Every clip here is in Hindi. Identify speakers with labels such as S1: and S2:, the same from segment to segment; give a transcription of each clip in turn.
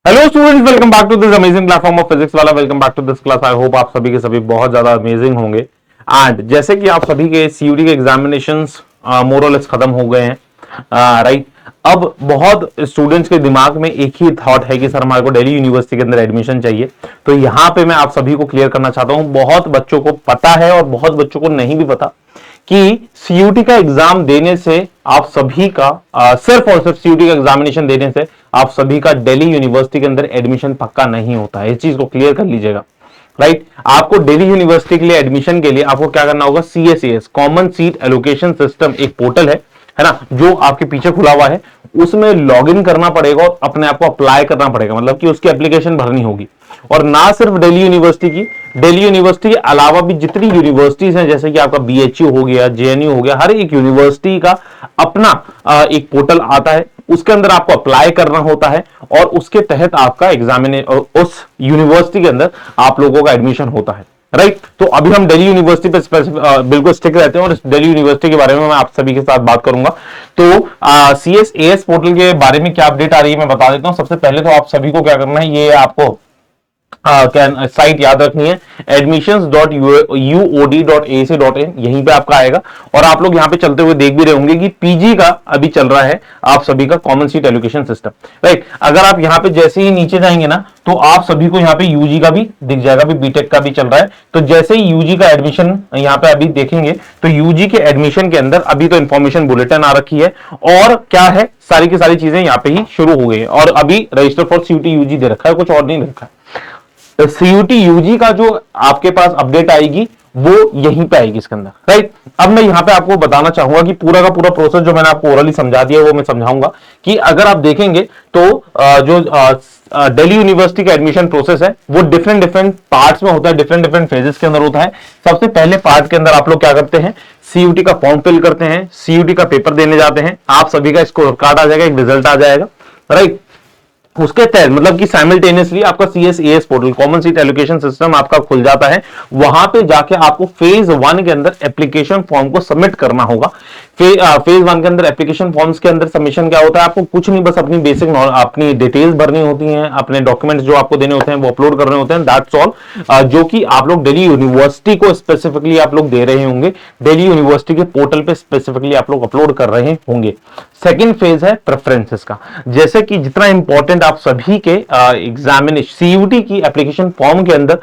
S1: Hello students, welcome back to this amazing platform of Physics Wallah. Welcome back to this class. I hope आप सभी के सभी बहुत ज्यादा अमेजिंग होंगे। एंड जैसे कि आप सभी के सीयूटी के एग्जामिनेशंस मोर और लेस खत्म हो गए हैं, राइट। अब बहुत स्टूडेंट्स के दिमाग में एक ही थॉट है कि सर हमारे को दिल्ली यूनिवर्सिटी के अंदर एडमिशन चाहिए। तो यहां पे मैं आप सभी को क्लियर करना चाहता हूं, बहुत बच्चों को पता है और बहुत बच्चों को नहीं भी पता कि सीयूटी का एग्जाम देने से आप सभी का सिर्फ और सिर्फ सीयूटी का एग्जामिनेशन देने से आप सभी का दिल्ली यूनिवर्सिटी के अंदर एडमिशन पक्का नहीं होता है। इस चीज को क्लियर कर लीजिएगा, राइट। आपको दिल्ली यूनिवर्सिटी के लिए एडमिशन के लिए आपको क्या करना होगा, CSAS common seat allocation system एक पोर्टल है ना, जो आपके पीछे खुला हुआ है। उसमें लॉग इन करना पड़ेगा और अपने आप को अप्लाई करना पड़ेगा, मतलब कि उसकी एप्लीकेशन भरनी होगी। और ना सिर्फ दिल्ली यूनिवर्सिटी के अलावा भी जितनी यूनिवर्सिटीज हैं, जैसे कि आपका BHU हो गया, JNU हो गया, हर एक यूनिवर्सिटी का अपना एक पोर्टल आता है। उसके अंदर आपको अप्लाई करना होता है और उसके तहत आपका एग्जामिनेशन उस यूनिवर्सिटी के अंदर आप लोगों का एडमिशन होता है, राइट। तो अभी हम दिल्ली यूनिवर्सिटी पे बिल्कुल स्टिक रहते हैं और दिल्ली यूनिवर्सिटी के बारे में मैं आप सभी के साथ बात करूंगा। तो CSAS पोर्टल के बारे में क्या अपडेट आ रही है मैं बता देता हूं। सबसे पहले तो आप सभी को क्या करना है, ये आपको साइट याद रखनी है, admissions.uod.ac.in, यहीं पे आपका आएगा। और आप लोग यहाँ पे चलते हुए देख भी रहे होंगे कि पीजी का अभी चल रहा है आप सभी का common seat allocation system, right. अगर आप यहाँ पे जैसे ही नीचे जाएंगे ना, तो आप सभी को यहाँ पे यूजी का भी दिख जाएगा, भी बीटेक का भी चल रहा है। तो जैसे ही यूजी का एडमिशन यहाँ पे अभी देखेंगे, तो यूजी के एडमिशन के अंदर अभी तो इंफॉर्मेशन बुलेटिन आ रखी है और क्या है, सारी की सारी चीजें यहाँ पे ही शुरू हो गई है। और अभी रजिस्टर फॉर सीयूटी यूजी दे रखा है, कुछ और नहीं रखा है। सीयूटी यूजी का जो आपके पास अपडेट आएगी वो यहीं पे आएगी इसके अंदर, राइट। अब मैं यहां पे आपको बताना चाहूंगा कि पूरा का पूरा प्रोसेस जो मैंने आपको ओरली समझा दिया वो मैं समझाऊंगा कि अगर आप देखेंगे तो जो दिल्ली यूनिवर्सिटी का एडमिशन प्रोसेस है वो डिफरेंट पार्ट्स में होता है, डिफरेंट फेजेस के अंदर होता है। सबसे पहले पार्ट के अंदर आप लोग क्या करते हैं, सीयूटी का फॉर्म फिल करते हैं, सीयूटी का पेपर देने जाते हैं, आप सभी का स्कोर कार्ड आ जाएगा, एक रिजल्ट आ जाएगा, राइट। उसके तहत मतलब कि साइमल्टेनियसली आपका CSAS portal common seat allocation system आपका खुल जाता है। वहां पे जाके आपको फेज 1 के अंदर एप्लीकेशन फॉर्म को सबमिट करना होगा। फेज 1 के अंदर एप्लीकेशन फॉर्म्स के अंदर सबमिशन क्या होता है, आपको कुछ नहीं, बस अपनी बेसिक अपनी डिटेल्स भरनी होती हैं, अपने डॉक्यूमेंट्स जो आपको देने होते हैं वो अपलोड करने होते हैं, दैट्स ऑल। जो कि आप लोग दिल्ली यूनिवर्सिटी को स्पेसिफिकली आप लोग दे रहे होंगे, दिल्ली यूनिवर्सिटी के पोर्टल पे स्पेसिफिकली आप लोग अपलोड कर रहे होंगे। सेकेंड फेज है प्रेफरेंसेस का। जैसे कि जितना इंपॉर्टेंट आप सभी के एग्जामिनेशन सीयूटी की एप्लीकेशन फॉर्म के अंदर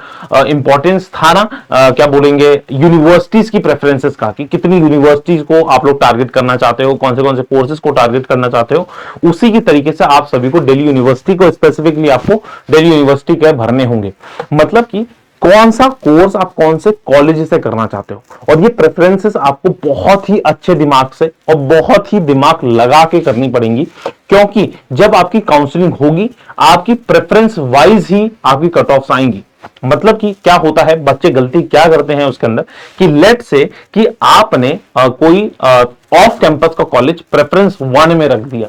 S1: इंपॉर्टेंस था ना, क्या बोलेंगे, यूनिवर्सिटीज की प्रेफरेंसेस का, कि कितनी यूनिवर्सिटीज को आप लोग टारगेट करना चाहते हो, कौन से कोर्सेज को टारगेट करना चाहते हो, उसी की तरीके से आप सभी को दिल्ली यूनिवर्सिटी को स्पेसिफिकली आपको दिल्ली यूनिवर्सिटी के भरने होंगे। मतलब कि कौन सा कोर्स आप कौन से कॉलेज से करना चाहते हो, और ये प्रेफरेंसेस आपको बहुत ही अच्छे दिमाग से और बहुत ही दिमाग लगा के करनी पड़ेंगी, क्योंकि जब आपकी काउंसलिंग होगी आपकी प्रेफरेंस वाइज ही आपकी कट ऑफ्स आएंगी। मतलब कि क्या होता है, बच्चे गलती क्या करते हैं उसके अंदर कि लेट से कि आपने कोई ऑफ कैंपस का कॉलेज प्रेफरेंस 1 में रख दिया,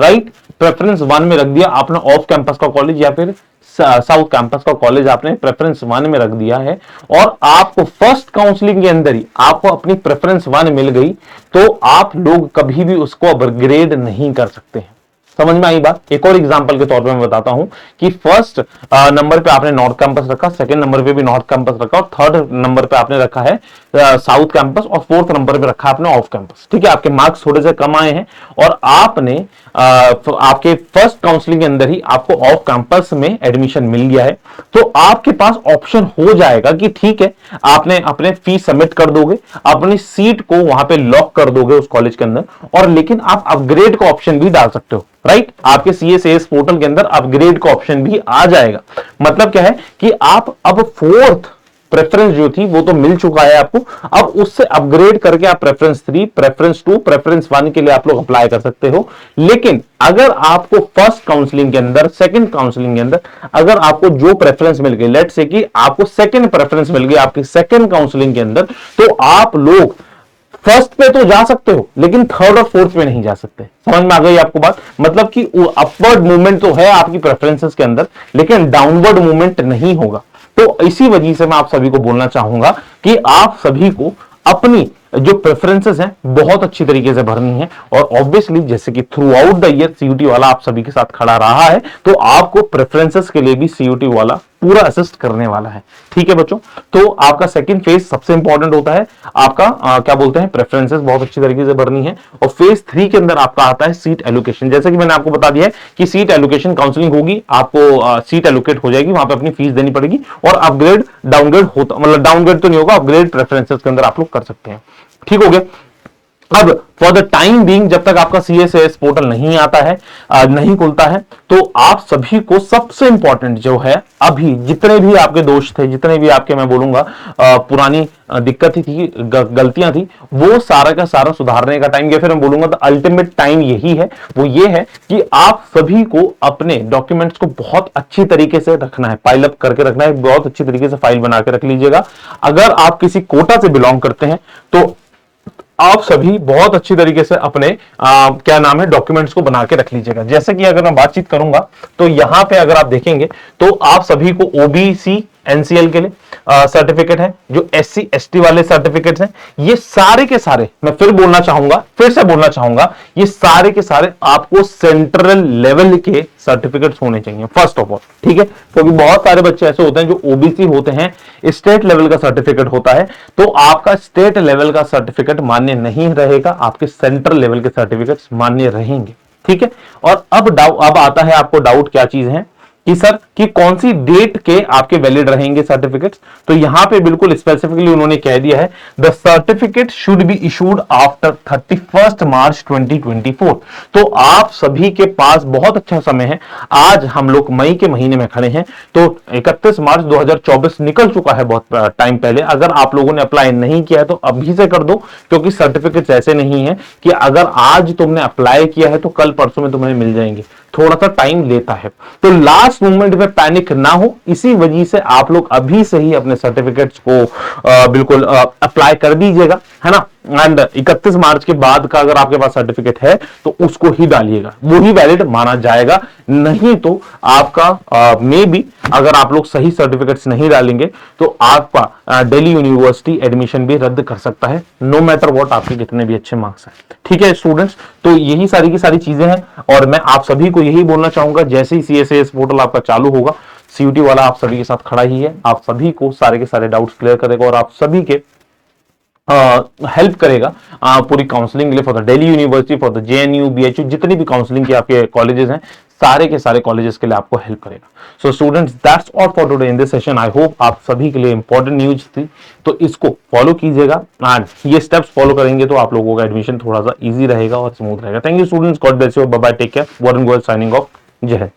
S1: राइट। प्रेफरेंस 1 में रख दिया आपने ऑफ कैंपस का कॉलेज या फिर साउथ कैंपस का कॉलेज आपने प्रेफरेंस 1 में रख दिया है, और आपको फर्स्ट काउंसलिंग के अंदर ही आपको अपनी प्रेफरेंस 1 मिल गई, तो आप लोग कभी भी उसको अपग्रेड नहीं कर सकते हैं। समझ में आई बात। एक और एग्जांपल के तौर पे मैं बताता हूं कि फर्स्ट नंबर पे आपने नॉर्थ कैंपस रखा, सेकंड नंबर पे भी नॉर्थ कैंपस रखा, और थर्ड नंबर पे आपने रखा है साउथ कैंपस, और फोर्थ नंबर पे रखा आपने ऑफ कैंपस। ठीक है, आपके मार्क्स थोड़े से कम आए हैं और आपने आपके फर्स्ट काउंसलिंग के अंदर ही आपको ऑफ कैंपस में एडमिशन मिल गया है, तो आपके पास ऑप्शन हो जाएगा कि ठीक है, आपने अपने फीस सबमिट कर दोगे, अपनी सीट को वहां पे लॉक कर दोगे उस कॉलेज के अंदर, और लेकिन आप अपग्रेड का ऑप्शन भी डाल सकते हो, राइट। आपके CSAS पोर्टल के अंदर अपग्रेड का ऑप्शन भी आ जाएगा। मतलब क्या है कि आप अब फोर्थ प्रेफरेंस जो थी वो तो मिल चुका है आपको, अब उससे अपग्रेड करके आप प्रेफरेंस 3, प्रेफरेंस 2, प्रेफरेंस 1 के लिए आप लोग अप्लाई कर सकते हो। लेकिन अगर आपको फर्स्ट काउंसलिंग के अंदर, सेकंड काउंसलिंग के अंदर अगर आपको जो प्रेफरेंस मिल गई, लेट्स से कि आपको सेकंड प्रेफरेंस मिल गई आपकी सेकंड काउंसलिंग के अंदर, तो आप लोग फर्स्ट पे तो जा सकते हो लेकिन थर्ड और फोर्थ पे नहीं जा सकते। समझ में आ गई आपको बात। मतलब कि अपवर्ड मूवमेंट तो है आपकी प्रेफरेंसेस के अंदर, लेकिन डाउनवर्ड मूवमेंट नहीं होगा। तो इसी वजह से मैं आप सभी को बोलना चाहूंगा कि आप सभी को अपनी जो प्रेफरेंसेस हैं बहुत अच्छी तरीके से भरनी है। और ऑब्वियसली जैसे कि throughout the year CUT वाला आप सभी के साथ खड़ा रहा है, तो आपको प्रेफरेंसेस के लिए भी सीयूटी वाला पूरा असिस्ट करने वाला है। ठीक है बच्चों, तो आपका सेकंड फेज सबसे इंपॉर्टेंट होता है, आपका क्या बोलते हैं, प्रेफरेंसेस बहुत अच्छी तरीके से भरनी है। और फेज 3 के अंदर आपका आता है सीट एलोकेशन। जैसे कि मैंने आपको बता दिया है कि सीट एलोकेशन काउंसलिंग होगी, आपको सीट एलोकेट हो जाएगी, वहां पे अपनी फीस देनी पड़ेगी और अपग्रेड डाउनग्रेड होता, मतलब डाउनग्रेड तो नहीं होगा, अपग्रेड प्रेफरेंसेस के अंदर आप लोग कर सकते हैं। ठीक हो गया। अब फॉर द टाइम बीइंग जब तक आपका CSAS पोर्टल नहीं आता है, नहीं खुलता है, तो आप सभी को सबसे इंपॉर्टेंट जो है, अभी जितने भी आपके दोष थे, जितने भी आपके मैं बोलूंगा पुरानी दिक्कतें थी, गलतियां थी, वो सारा का सारा सुधारने का टाइम, या फिर मैं बोलूंगा तो अल्टीमेट टाइम यही है, वो ये है कि आप सभी को अपने डॉक्यूमेंट्स को बहुत अच्छी तरीके से रखना है, पाइल अप करके रखना है, बहुत अच्छी तरीके से फाइल बना के रख लीजिएगा। अगर आप किसी कोटा से बिलोंग करते हैं तो आप सभी बहुत अच्छी तरीके से अपने क्या नाम है, डॉक्यूमेंट्स को बना के रख लीजिएगा। जैसे कि अगर मैं बातचीत करूंगा तो यहां पे अगर आप देखेंगे तो आप सभी को OBC NCL के लिए सर्टिफिकेट है, जो SC ST वाले सर्टिफिकेट्स हैं, ये सारे के सारे मैं फिर से बोलना चाहूंगा, ये सारे के सारे आपको सेंट्रल लेवल के सर्टिफिकेट्स होने चाहिए फर्स्ट ऑफ ऑल। ठीक है, क्योंकि बहुत सारे बच्चे ऐसे होते हैं जो OBC होते हैं, स्टेट लेवल का सर्टिफिकेट होता है, तो आपका स्टेट लेवल का सर्टिफिकेट मान्य नहीं रहेगा, आपके सेंट्रल लेवल के सर्टिफिकेट्स मान्य रहेंगे। ठीक है, और अब आता है आपको डाउट क्या चीज है कि सर कि कौन सी डेट के आपके वैलिड रहेंगे सर्टिफिकेट्स। तो यहां पे बिल्कुल स्पेसिफिकली उन्होंने कह दिया है, the certificate should be issued after 31 मार्च 2024। तो आप सभी के पास बहुत अच्छा समय है, आज हम लोग मई के महीने में खड़े हैं, तो 31 मार्च 2024 निकल चुका है बहुत टाइम पहले। अगर आप लोगों ने अप्लाई नहीं किया है तो अभी से कर दो, क्योंकि सर्टिफिकेट्स ऐसे नहीं है कि अगर आज तुमने अप्लाई किया है तो कल परसों में तुम्हें मिल जाएंगे, थोड़ा सा टाइम लेता है। तो लास्ट मोमेंट में पैनिक ना हो, इसी वजह से आप लोग अभी से ही अपने सर्टिफिकेट्स को बिल्कुल अप्लाई कर दीजिएगा, है ना। एंड 31 मार्च के बाद का अगर आपके पास सर्टिफिकेट है तो उसको ही डालिएगा, वो ही वैलिड माना जाएगा। नहीं तो आपका मे बी अगर आप लोग सही सर्टिफिकेट्स नहीं डालेंगे तो आपका दिल्ली यूनिवर्सिटी एडमिशन भी रद्द कर सकता है, नो मैटर व्हाट आपके कितने भी अच्छे मार्क्स हैं। ठीक है स्टूडेंट्स, तो यही सारी की सारी चीजें हैं, और मैं आप सभी को यही बोलना चाहूंगा, जैसे ही CSAS पोर्टल आपका चालू होगा, CUT वाला आप सभी के साथ खड़ा ही है, आप सभी को सारे के सारे डाउट्स क्लियर करेगा और आप सभी के हेल्प करेगा पूरी काउंसलिंग के लिए, for the Delhi university, for the JNU BHU, जितनी भी काउंसलिंग के आपके कॉलेजेस हैं, सारे के सारे कॉलेजेस के लिए आपको हेल्प करेगा। So students, that's all for today in this session. I hope आप सभी के लिए इंपॉर्टेंट न्यूज थी, तो इसको फॉलो कीजिएगा, एंड ये स्टेप्स फॉलो करेंगे तो आप लोगों का एडमिशन थोड़ा सा इजी रहेगा और स्मूथ रहेगा। Thank you students, God bless you, bye bye, take care, Warren Goyal signing off, Jai Hind.